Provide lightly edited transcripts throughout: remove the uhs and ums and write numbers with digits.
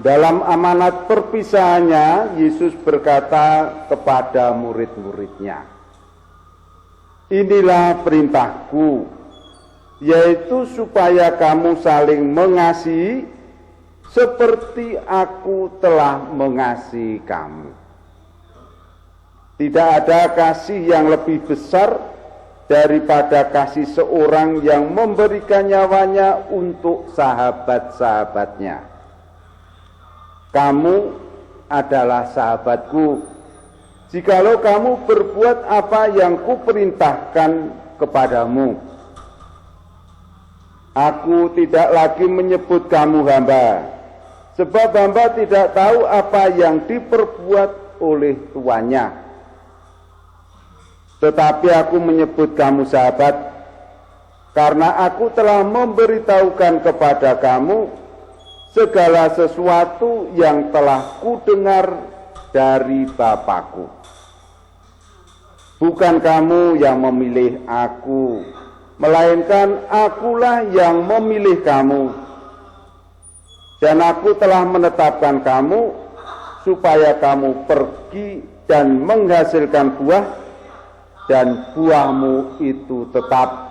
Dalam amanat perpisahannya, Yesus berkata kepada murid-muridnya, "Inilah perintahku, yaitu supaya kamu saling mengasihi seperti aku telah mengasihi kamu." Tidak ada kasih yang lebih besar daripada kasih seorang yang memberikan nyawanya untuk sahabat-sahabatnya. Kamu adalah sahabatku, jikalau kamu berbuat apa yang kuperintahkan kepadamu. Aku tidak lagi menyebut kamu hamba, sebab hamba tidak tahu apa yang diperbuat oleh tuannya. Tetapi aku menyebut kamu sahabat, karena aku telah memberitahukan kepada kamu segala sesuatu yang telah kudengar dari Bapakku. Bukan kamu yang memilih aku, melainkan akulah yang memilih kamu. Dan aku telah menetapkan kamu supaya kamu pergi dan menghasilkan buah, dan buahmu itu tetap,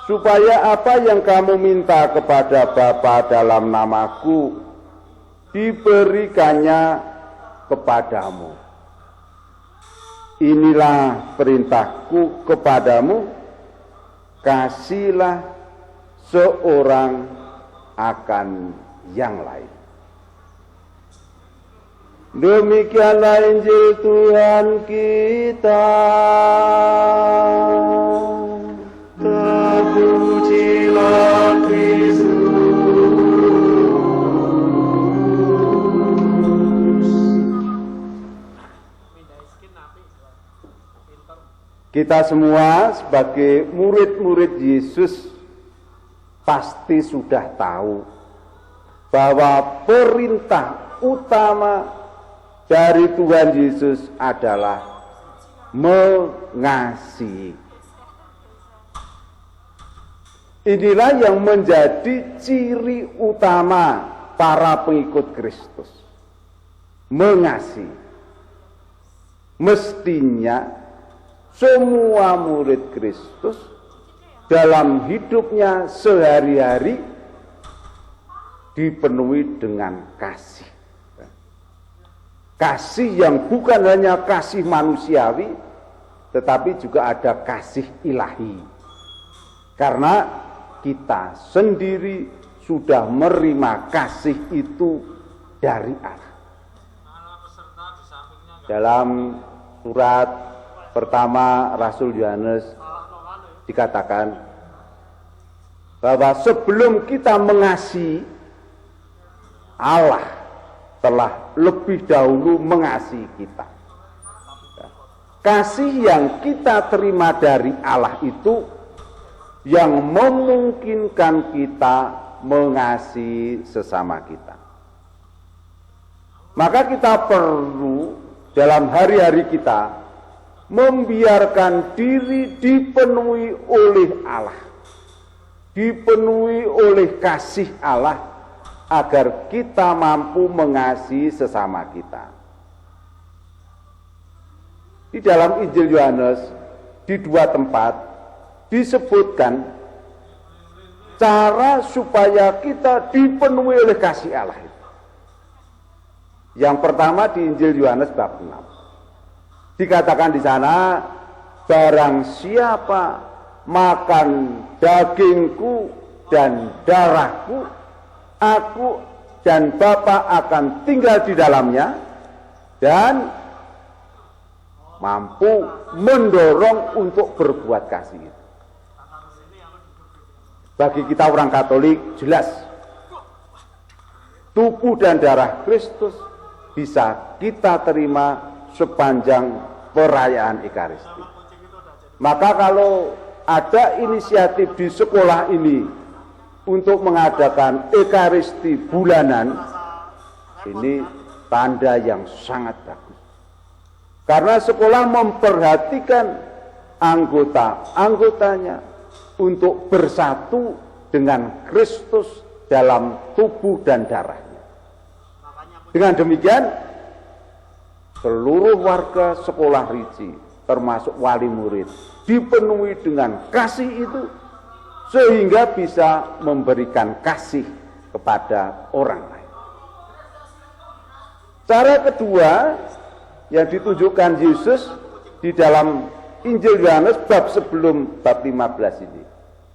supaya apa yang kamu minta kepada Bapa dalam namaku diberikannya kepadamu. Inilah perintahku kepadamu, kasihlah seorang akan yang lain. Demikianlah Injil Tuhan kita. Terpujilah Kristus. Kita semua sebagai murid-murid Yesus pasti sudah tahu bahwa perintah utama dari Tuhan Yesus adalah mengasihi. Inilah yang menjadi ciri utama para pengikut Kristus. Mengasihi. Mestinya semua murid Kristus dalam hidupnya sehari-hari dipenuhi dengan kasih. Kasih yang bukan hanya kasih manusiawi, tetapi juga ada kasih ilahi. Karena kita sendiri sudah menerima kasih itu dari Allah. Dalam surat pertama Rasul Yohanes dikatakan bahwa sebelum kita mengasihi, Allah telah lebih dahulu mengasihi kita. Kasih yang kita terima dari Allah itu yang memungkinkan kita mengasihi sesama kita. Maka kita perlu dalam hari-hari kita membiarkan diri dipenuhi oleh Allah, dipenuhi oleh kasih Allah, agar kita mampu mengasihi sesama kita. Di dalam Injil Yohanes di 2 tempat disebutkan cara supaya kita dipenuhi oleh kasih Allah itu. Yang pertama di Injil Yohanes bab 6. Dikatakan di sana, barang siapa makan dagingku dan darahku, aku dan Bapa akan tinggal di dalamnya dan mampu mendorong untuk berbuat kasih. Bagi kita orang Katolik jelas tubuh dan darah Kristus bisa kita terima sepanjang perayaan Ekaristi. Maka kalau ada inisiatif di sekolah ini untuk mengadakan Ekaristi bulanan, ini tanda yang sangat bagus. Karena sekolah memperhatikan anggota-anggotanya untuk bersatu dengan Kristus dalam tubuh dan darahnya. Dengan demikian, seluruh warga sekolah Riji, termasuk wali murid, dipenuhi dengan kasih itu, sehingga bisa memberikan kasih kepada orang lain. Cara kedua yang ditunjukkan Yesus di dalam Injil Yohanes bab sebelum bab 15 ini,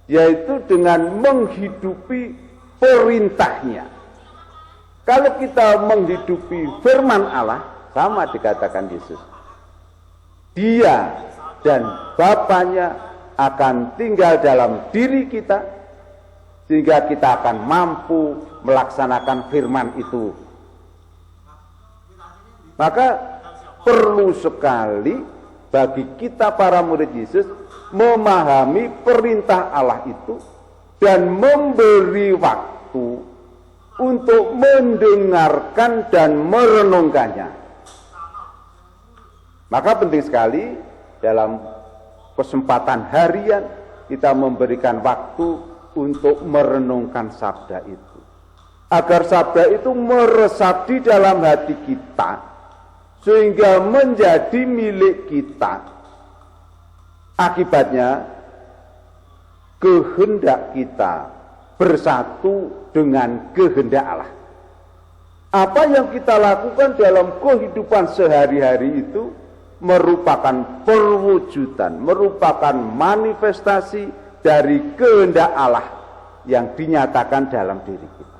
yaitu dengan menghidupi perintahnya. Kalau kita menghidupi firman Allah, sama dikatakan Yesus, Dia dan Bapanya akan tinggal dalam diri kita, sehingga kita akan mampu melaksanakan firman itu. Maka perlu sekali bagi kita para murid Yesus memahami perintah Allah itu dan memberi waktu untuk mendengarkan dan merenungkannya. Maka penting sekali dalam kesempatan harian kita memberikan waktu untuk merenungkan sabda itu, agar sabda itu meresap di dalam hati kita sehingga menjadi milik kita. Akibatnya kehendak kita bersatu dengan kehendak Allah. Apa yang kita lakukan dalam kehidupan sehari-hari itu merupakan perwujudan, merupakan manifestasi dari kehendak Allah yang dinyatakan dalam diri kita.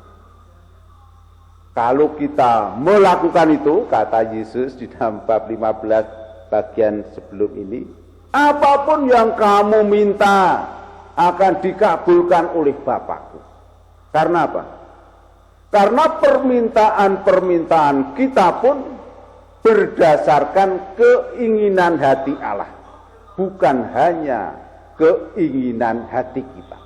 Kalau kita melakukan itu, kata Yesus di dalam bab 15 bagian sebelum ini, apapun yang kamu minta akan dikabulkan oleh Bapakku. Karena apa? Karena permintaan-permintaan kita pun berdasarkan keinginan hati Allah, bukan hanya keinginan hati kita.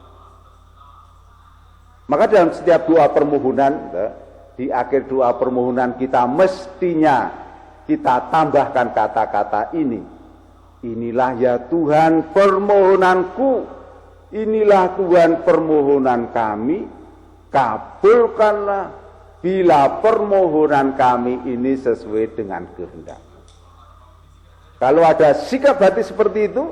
Maka dalam setiap doa permohonan, di akhir doa permohonan kita mestinya kita tambahkan kata-kata ini. Inilah ya Tuhan permohonanku, inilah Tuhan permohonan kami, kabulkanlah bila permohonan kami ini sesuai dengan kehendak. Kalau ada sikap hati seperti itu,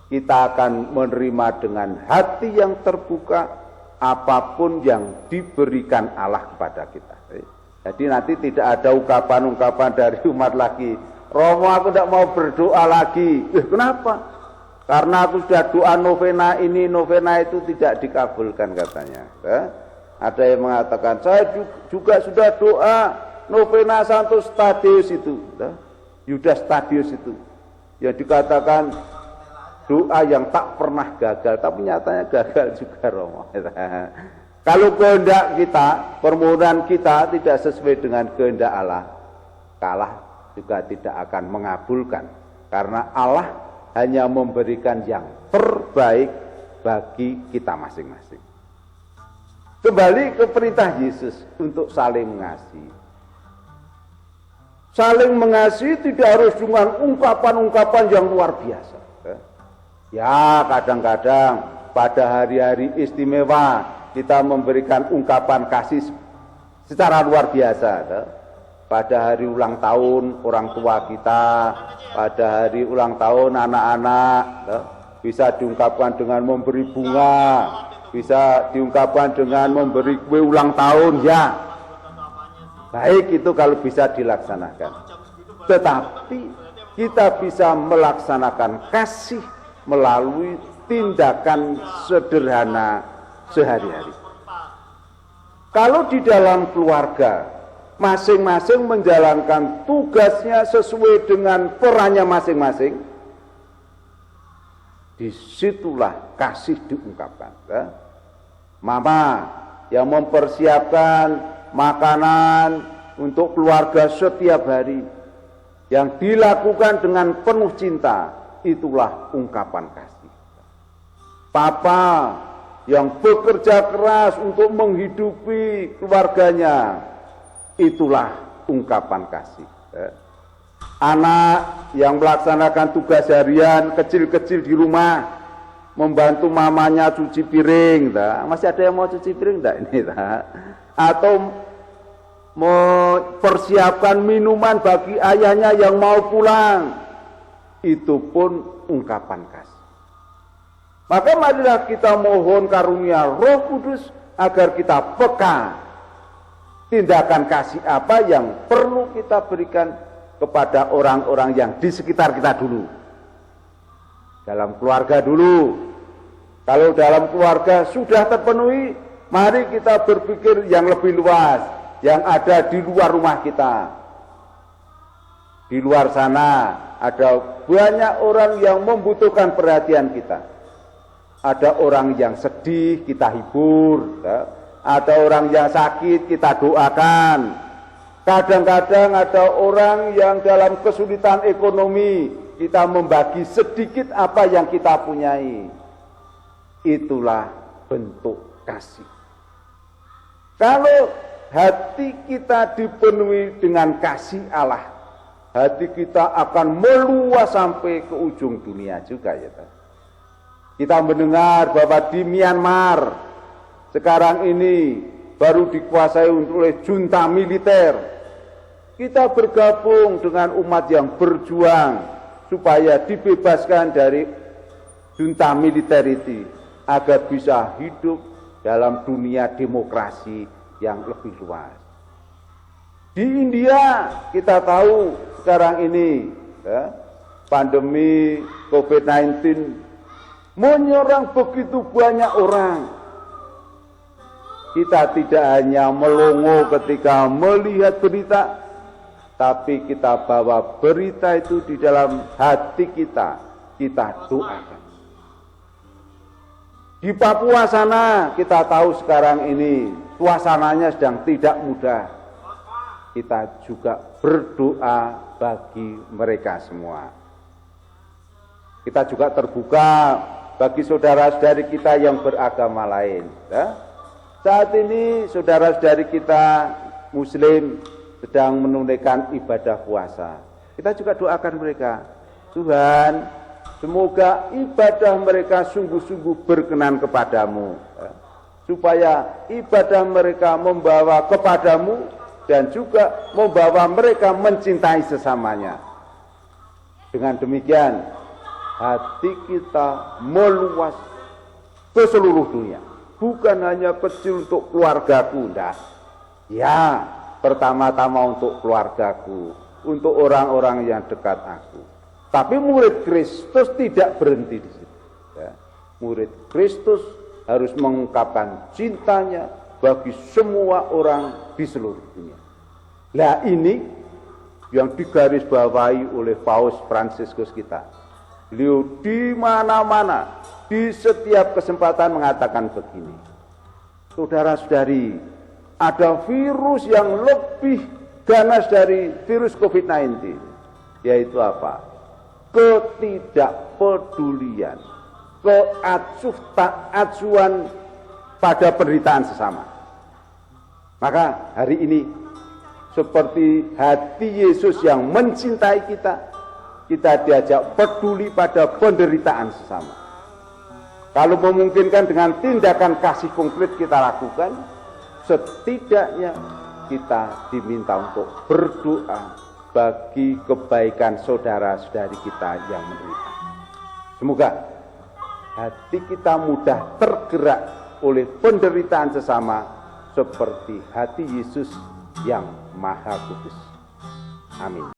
kita akan menerima dengan hati yang terbuka apapun yang diberikan Allah kepada kita. Jadi nanti tidak ada ungkapan-ungkapan dari umat lagi, Romo aku tidak mau berdoa lagi. Kenapa? Karena aku sudah doa novena ini, novena itu tidak dikabulkan katanya. Ada yang mengatakan, saya juga sudah doa novena Santos Tadeus itu, Yudas Tadeus itu, yang dikatakan doa yang tak pernah gagal, tapi nyatanya gagal juga Romo. Kalau kehendak kita, permohonan kita tidak sesuai dengan kehendak Allah, Allah juga tidak akan mengabulkan, karena Allah hanya memberikan yang terbaik bagi kita masing-masing. Kembali ke perintah Yesus untuk saling mengasihi. Saling mengasihi tidak harus dengan ungkapan-ungkapan yang luar biasa. Ya, kadang-kadang pada hari-hari istimewa kita memberikan ungkapan kasih secara luar biasa. Pada hari ulang tahun orang tua kita, pada hari ulang tahun anak-anak, bisa diungkapkan dengan memberi bunga, bisa diungkapkan dengan memberi kue ulang tahun, ya. Baik itu kalau bisa dilaksanakan. Tetapi kita bisa melaksanakan kasih melalui tindakan sederhana sehari-hari. Kalau di dalam keluarga masing-masing menjalankan tugasnya sesuai dengan perannya masing-masing, disitulah kasih diungkapkan. Mama yang mempersiapkan makanan untuk keluarga setiap hari, yang dilakukan dengan penuh cinta, itulah ungkapan kasih. Papa yang bekerja keras untuk menghidupi keluarganya, itulah ungkapan kasih. Anak yang melaksanakan tugas harian kecil-kecil di rumah, membantu mamanya cuci piring, masih ada yang mau cuci piring enggak ini? Atau mempersiapkan minuman bagi ayahnya yang mau pulang. Itu pun ungkapan kasih. Maka marilah kita mohon karunia Roh Kudus agar kita peka tindakan kasih apa yang perlu kita berikan kepada orang-orang yang di sekitar kita dulu. Dalam keluarga dulu. Kalau dalam keluarga sudah terpenuhi, mari kita berpikir yang lebih luas, yang ada di luar rumah kita. Di luar sana ada banyak orang yang membutuhkan perhatian kita. Ada orang yang sedih, kita hibur. Ya. Ada orang yang sakit, kita doakan. Kadang-kadang ada orang yang dalam kesulitan ekonomi, kita membagi sedikit apa yang kita punyai. Itulah bentuk kasih. Kalau hati kita dipenuhi dengan kasih Allah, hati kita akan meluas sampai ke ujung dunia juga ya. Kita mendengar bahwa di Myanmar sekarang ini baru dikuasai oleh junta militer. Kita bergabung dengan umat yang berjuang supaya dibebaskan dari junta militer itu agar bisa hidup dalam dunia demokrasi yang lebih luas. Di India kita tahu sekarang ini ya, pandemi COVID-19 menyerang begitu banyak orang. Kita tidak hanya melongo ketika melihat berita, tapi kita bawa berita itu di dalam hati kita doakan. Di Papua sana kita tahu sekarang ini suasananya sedang tidak mudah. Kita juga berdoa bagi mereka semua. Kita juga terbuka bagi saudara-saudari kita yang beragama lain. Ya. Saat ini saudara-saudari kita Muslim sedang menunaikan ibadah puasa. Kita juga doakan mereka. Tuhan, semoga ibadah mereka sungguh-sungguh berkenan kepadamu. Ya. Supaya ibadah mereka membawa kepadamu dan juga membawa mereka mencintai sesamanya. Dengan demikian, hati kita meluas ke seluruh dunia. Bukan hanya kecil untuk keluargaku, enggak. Ya, pertama-tama untuk keluargaku, untuk orang-orang yang dekat aku. Tapi murid Kristus tidak berhenti di situ. Ya. Murid Kristus harus mengungkapkan cintanya bagi semua orang di seluruh dunia. Nah ini yang digarisbawahi oleh Paus Fransiskus kita. Beliau di mana-mana, di setiap kesempatan mengatakan begini. Saudara-saudari, ada virus yang lebih ganas dari virus COVID-19. Yaitu apa? Ketidakpedulian, keacuhan pada penderitaan sesama. Maka hari ini seperti hati Yesus yang mencintai kita, kita diajak peduli pada penderitaan sesama. Kalau memungkinkan dengan tindakan kasih konkret kita lakukan, setidaknya kita diminta untuk berdoa bagi kebaikan saudara-saudari kita yang menderita. Semoga hati kita mudah tergerak oleh penderitaan sesama seperti hati Yesus yang Maha Kudus. Amin.